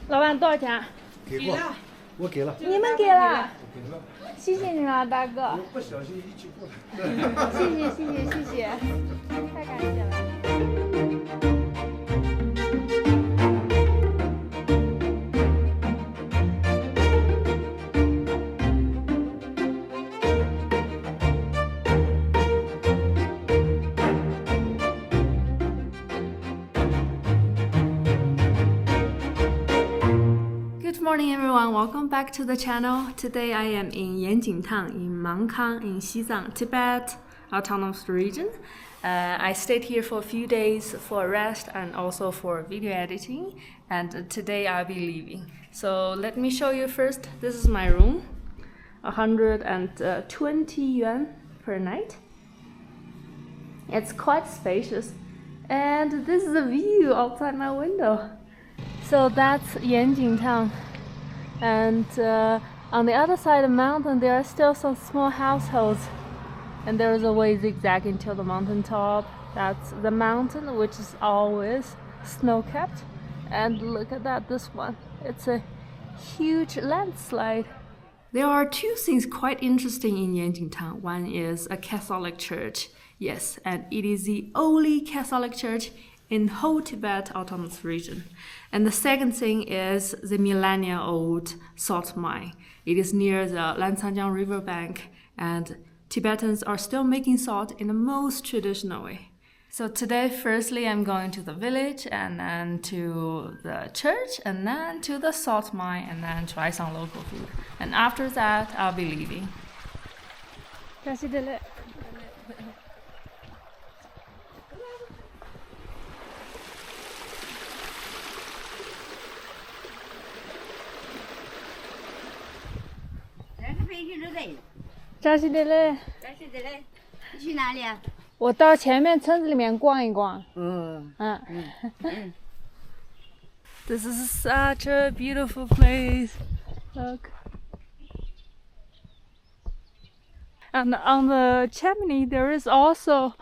老板多少钱？给过，我给了。你们给了？给了。谢谢你了，大哥。我不小心一起过来。谢谢，太感谢了。Good morning everyone, welcome back to the channel. Today I am in Yanjing in Mangkang in Xizang, Tibet Autonomous Region. I stayed here for a few days for rest and also for video editing, and today I'll be leaving. So let me show you first. This is my room, 120 yuan per night. It's quite spacious, and this is the view outside my window. So that's Yanjing town, and on the other side of the mountain there are still some small households, and there is a way zigzagging to the mountain top. That's the mountain, which is always snow-capped, and look at that, this one, it's a huge landslide. There are two things quite interesting in Yanjing town. One is a Catholic church, yes, and it is the only Catholic church in whole Tibet Autonomous Region. And the second thing is the millennia-old salt mine. It is near the Lancangjiang river bank, and Tibetans are still making salt in the most traditional way. So today, firstly, I'm going to the village, and then to the church, and then to the salt mine, and then try some local food. And after that, I'll be leaving.扎西德勒，你去哪里啊？我到前面村子里面逛一逛。This is such a beautiful place. Look. And on the chimney there is also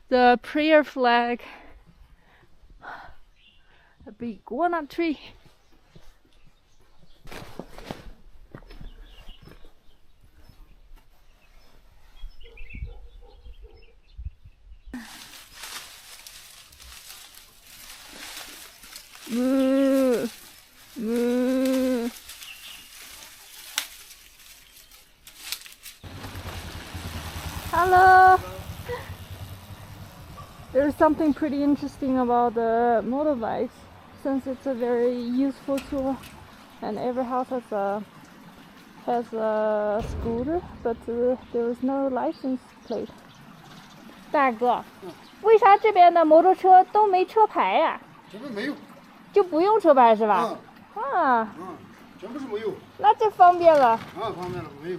the prayer flag. A big walnut tree. Moo, moo. Hello. There's something pretty interesting about the motorbikes, since it's a very useful tool, and every house has a scooter, but there is no license plate. 大哥，为啥这边的摩托车都没车牌呀？这边没有。就不用车牌是吧？全部是没有。那这方便了。方便了，没有。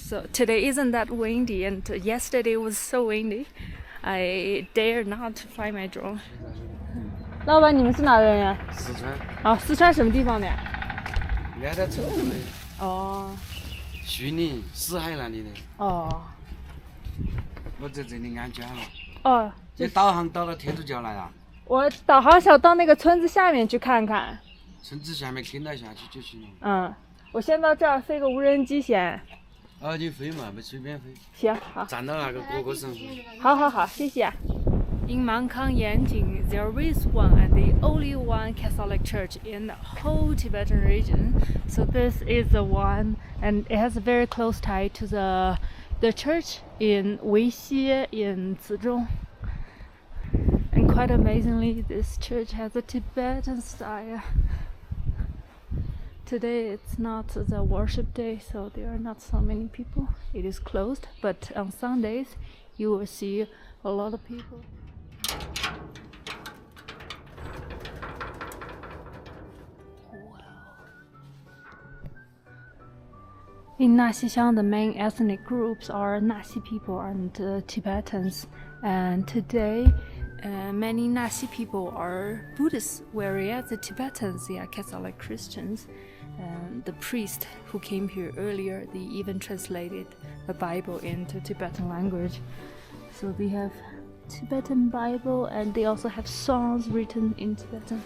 So today isn't that windy, and yesterday was so windy. I dare not to fly my drone. 老板，你们是哪人呀？四川。啊，四川什么地方的呀？挨得走的。哦。徐宁、四海那里的。哦。我在这里安全了。哦。你导航导到天主教来了？我导航想到那个村子下面去看看。村子下面跟到下去就行了。嗯，我先到这儿飞个无人机先。你飞嘛，没随便飞。行，好。站到那个各个省。好，谢谢。In Mangkang, Yanjing, there is one and the only one Catholic church in the whole Tibetan region. So this is the one, and it has a very close tie to the church in Weixie in Xizang. And quite amazingly, this church has a Tibetan style. Today it's not the worship day, so there are not so many people. It is closed, but on Sundays you will see a lot of people. In Sichuan, the main ethnic groups are Nasi people and Tibetans, and today many Nasi people are Buddhists, whereas the Tibetans, they are Catholic Christians. And the priest who came here earlier, they even translated the Bible into Tibetan language. So they have Tibetan Bible, and they also have songs written in Tibetan.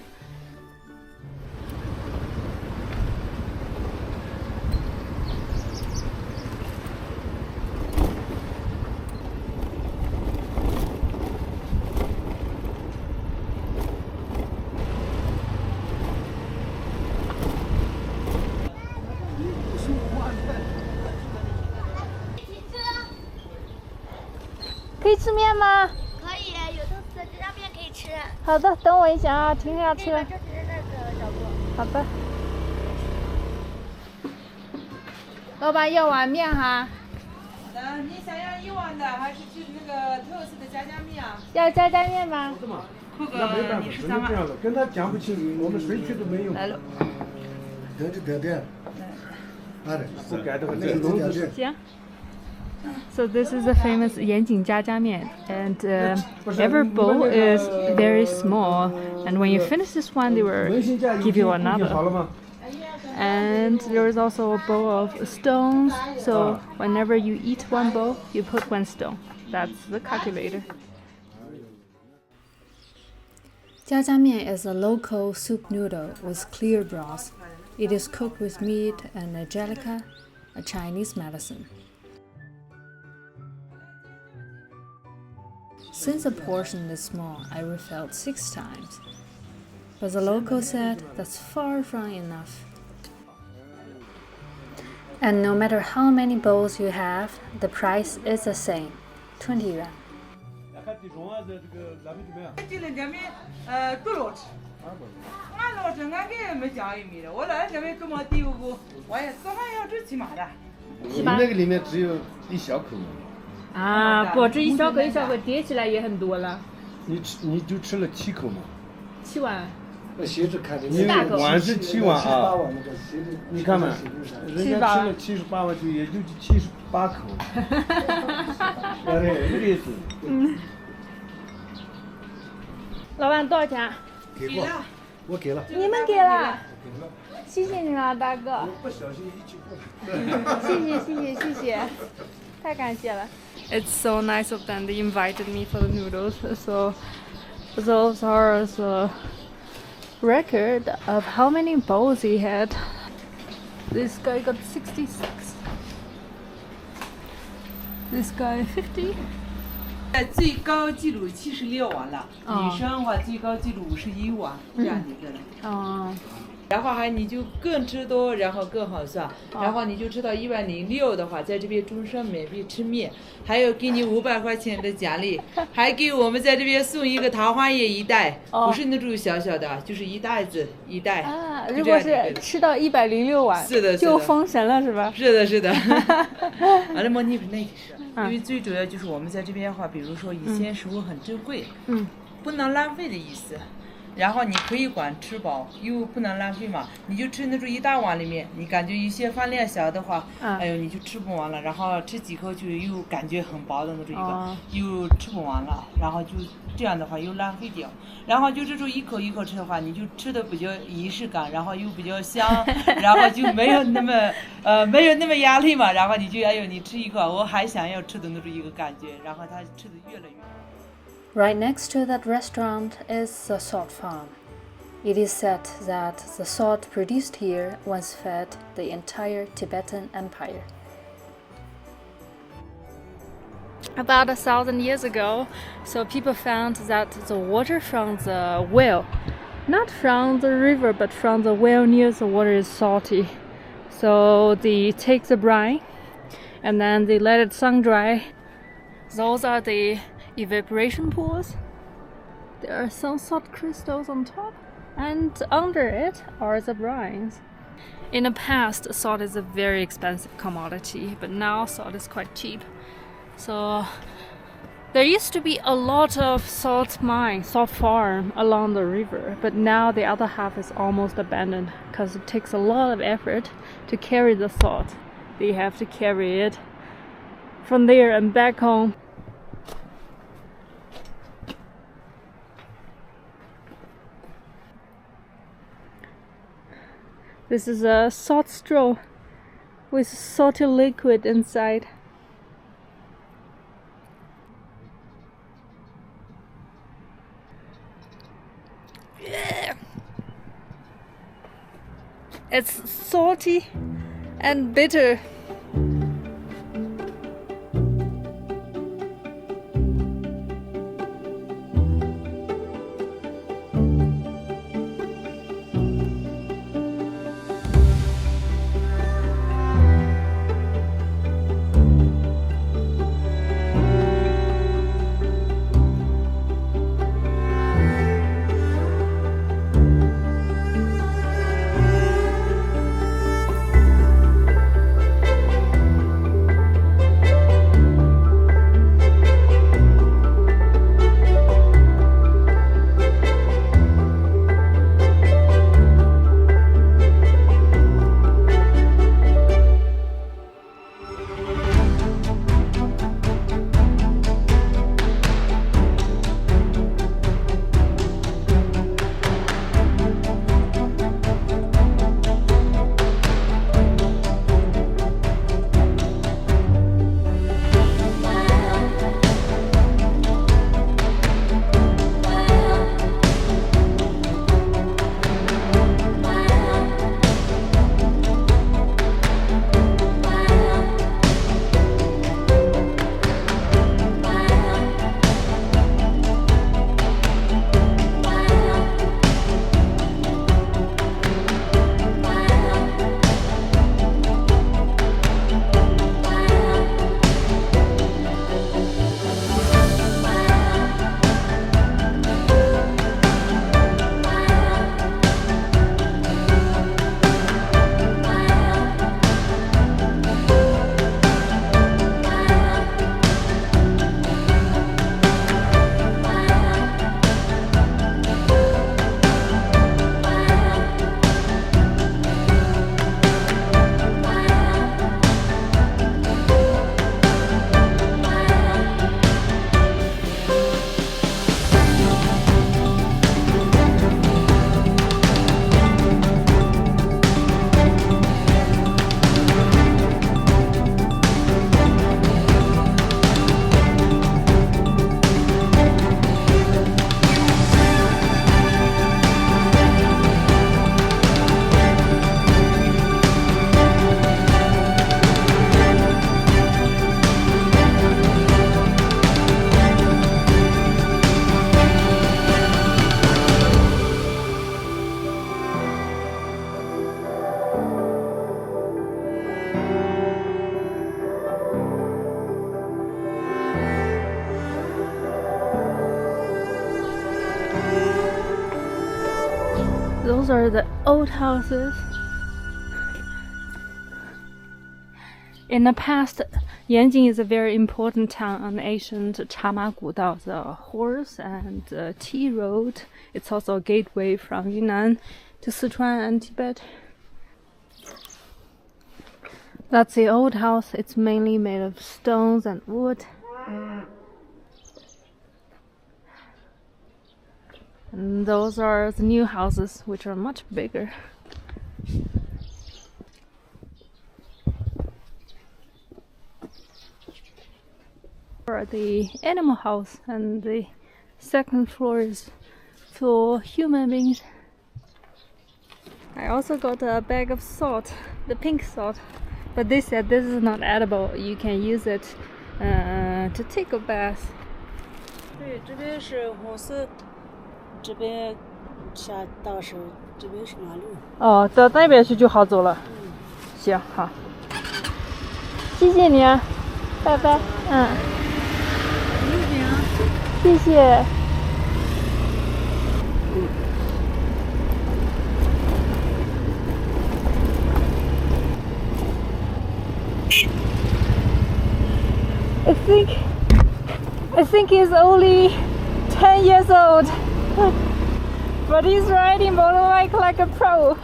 可以吃面吗？可以，有豆子的这张面可以吃。好的，等我一下啊，停下车。就是那个小锅。好的。老板要碗面哈。你想要一碗的，还是吃那个特色的家家面啊？要家家面吗？酷哥，那没办法，你是只能这样了，跟他讲不清，我们谁去都没用。来了。对。不改的话，那个笼子是。行。So this is the famous Yanjing Jiajiamian, and every bowl is very small, and when you finish this one, they will give you another. And there is also a bowl of stones, so whenever you eat one bowl, you put one stone. That's the calculator. Jiajiamian is a local soup noodle with clear broth. It is cooked with meat and angelica, a Chinese medicine. Since the portion is small, I refilled 6 times. But the local said that's far from enough. And no matter how many bowls you have, the price is the same, 20 yuan. 这两家面，多好吃。俺老吃，俺给没酱油米的，我来这边做么第五步，我也吃饭要吃起码的。你那个里面只有一小口嘛。啊，不，这一小口一小口叠起来也很多了。你就吃了7口嘛？7碗。鞋子看着你碗是7碗啊，你看嘛，人家吃了78碗就也就78口。对，这个意思。老板多少钱？给过，我给了。你们给了？谢谢你了，大哥。不小心一起过。谢谢，太感谢了。It's so nice of them. They invited me for the noodles. So those are the record of how many bowls he had. This guy got 66. This guy 50. 最高纪录76碗了，女生的话最高纪录51碗这样的一个人。然后你就更吃多，然后更好算，然后你就知道106的话，在这边终身免费吃面，还有给你500块钱的奖励，还给我们在这边送一个桃花叶1袋，不是那种小小的，就是1袋子1袋。啊，如果是吃到106碗，是的，就封神了是吧？是的。完了问题是那个事，因为最主要就是我们在这边的话，比如说以前食物很珍贵，不能浪费的意思。然后你可以管吃饱，又不能浪费嘛，你就吃那种一大碗里面，你感觉有些饭量小的话，哎呦你就吃不完了，然后吃几口就又感觉很饱的那种一个，又吃不完了，然后就这样的话又浪费掉，然后就这种一口一口吃的话，你就吃的比较仪式感，然后又比较香，然后就没有那么压力嘛，然后你就哎呦你吃一口，我还想要吃的那种一个感觉，然后它吃的越来越。Right next to that restaurant is the salt farm. It is said that the salt produced here once fed the entire Tibetan Empire. About 1,000 years ago, so people found that the water from the well, not from the river, but from the well near the water is salty. So they take the brine and then they let it sun dry. Those are the evaporation pools. There are some salt crystals on top, and under it are the brines. In the past, salt is a very expensive commodity, but now salt is quite cheap. So there used to be a lot of salt farm along the river, but now the other half is almost abandoned because it takes a lot of effort to carry the salt. They have to carry it from there and back home. This is a salt straw with salty liquid inside. It's salty and bitter. Those are the old houses. In the past, Yanjing is a very important town on the ancient Chama Gudao, the horse and tea road. It's also a gateway from Yunnan to Sichuan and Tibet. That's the old house. It's mainly made of stones and wood. And those are the new houses, which are much bigger. For the animal house, and the second floor is for human beings. I also got a bag of salt, the pink salt, but they said this is not edible. You can use it to take a bath. 对，这边是红色，这边下大石，这边是马路。哦，到那边去就好走了。行，好，谢谢你啊，拜拜。谢谢。I think he's only 10 years old, but he's riding motorbike like a pro.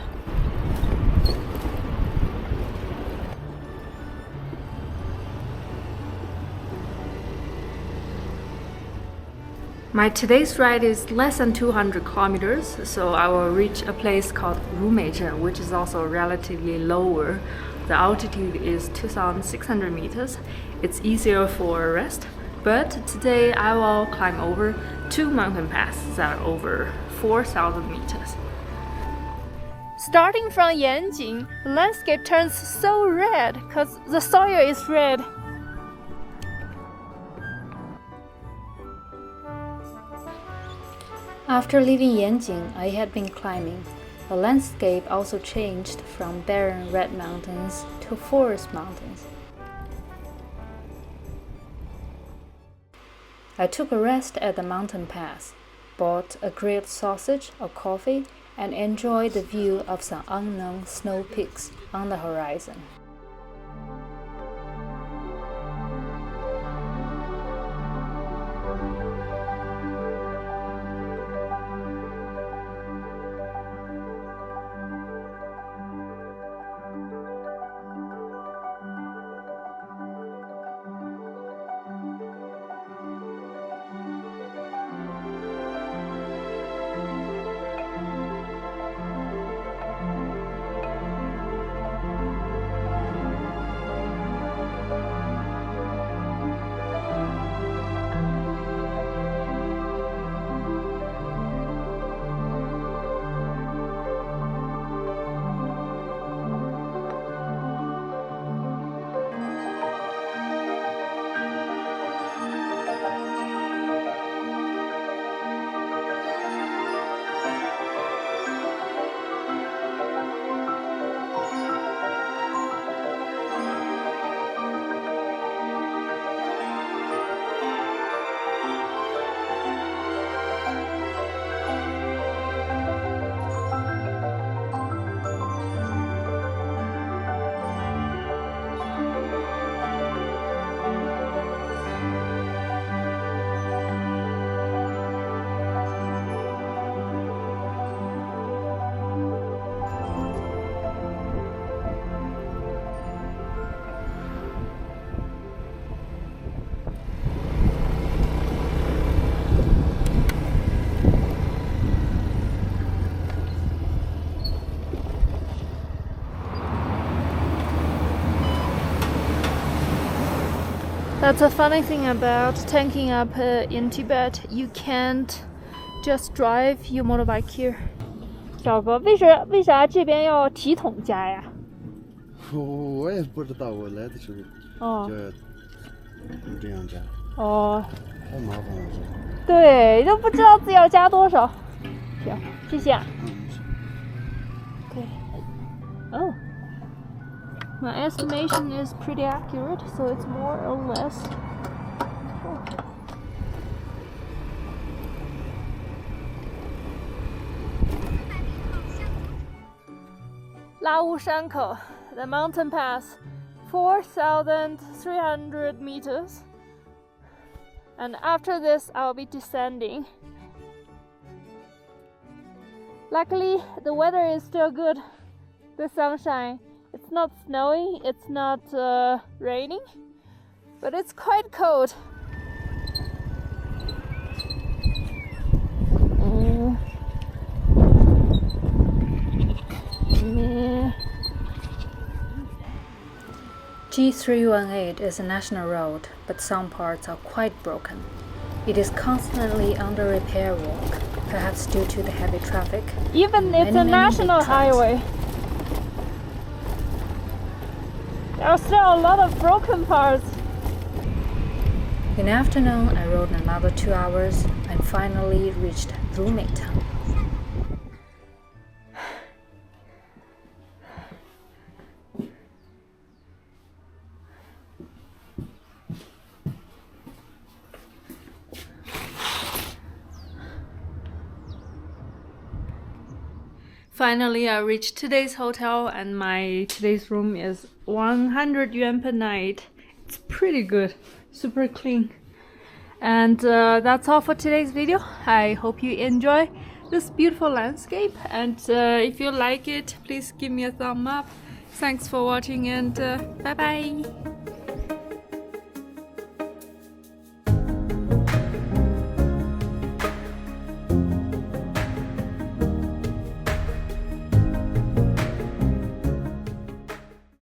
My today's ride is less than 200 kilometers, so I will reach a place called Rumezhen, which is also relatively lower. The altitude is 2,600 meters. It's easier for rest, but today I will climb over 2 mountain passes that are over 4,000 meters. Starting from Yanjing, the landscape turns so red because the soil is red. After leaving Yanjing, I had been climbing. The landscape also changed from barren red mountains to forest mountains. I took a rest at the mountain pass, bought a grilled sausage, a coffee, and enjoyed the view of some unknown snow peaks on the horizon. That's a funny thing about tanking up in Tibet. You can't just drive your motorbike here. 小哥，为啥这边要提桶加呀？我也不知道，我来的时候就这样加。哦。太麻烦了，对，都不知道自己要加多少。行，谢谢。Okay. Oh. My estimation is pretty accurate, so it's more or less. Lawu Mountain Pass, 4,300 meters. And after this, I'll be descending. Luckily, the weather is still good. The sunshine. It's not snowy, it's not raining, but it's quite cold. G318 is a national road, but some parts are quite broken. It is constantly under repair work, perhaps due to the heavy traffic. Even it's a national highway. There are still a lot of broken parts. In the afternoon, I rode another 2 hours and finally reached Lawu town. Finally, I reached today's hotel and my today's room is 100 yuan per night. It's pretty good, super clean. And that's all for today's video. I hope you enjoy this beautiful landscape, and if you like it, please give me a thumb up. Thanks for watching, and bye bye.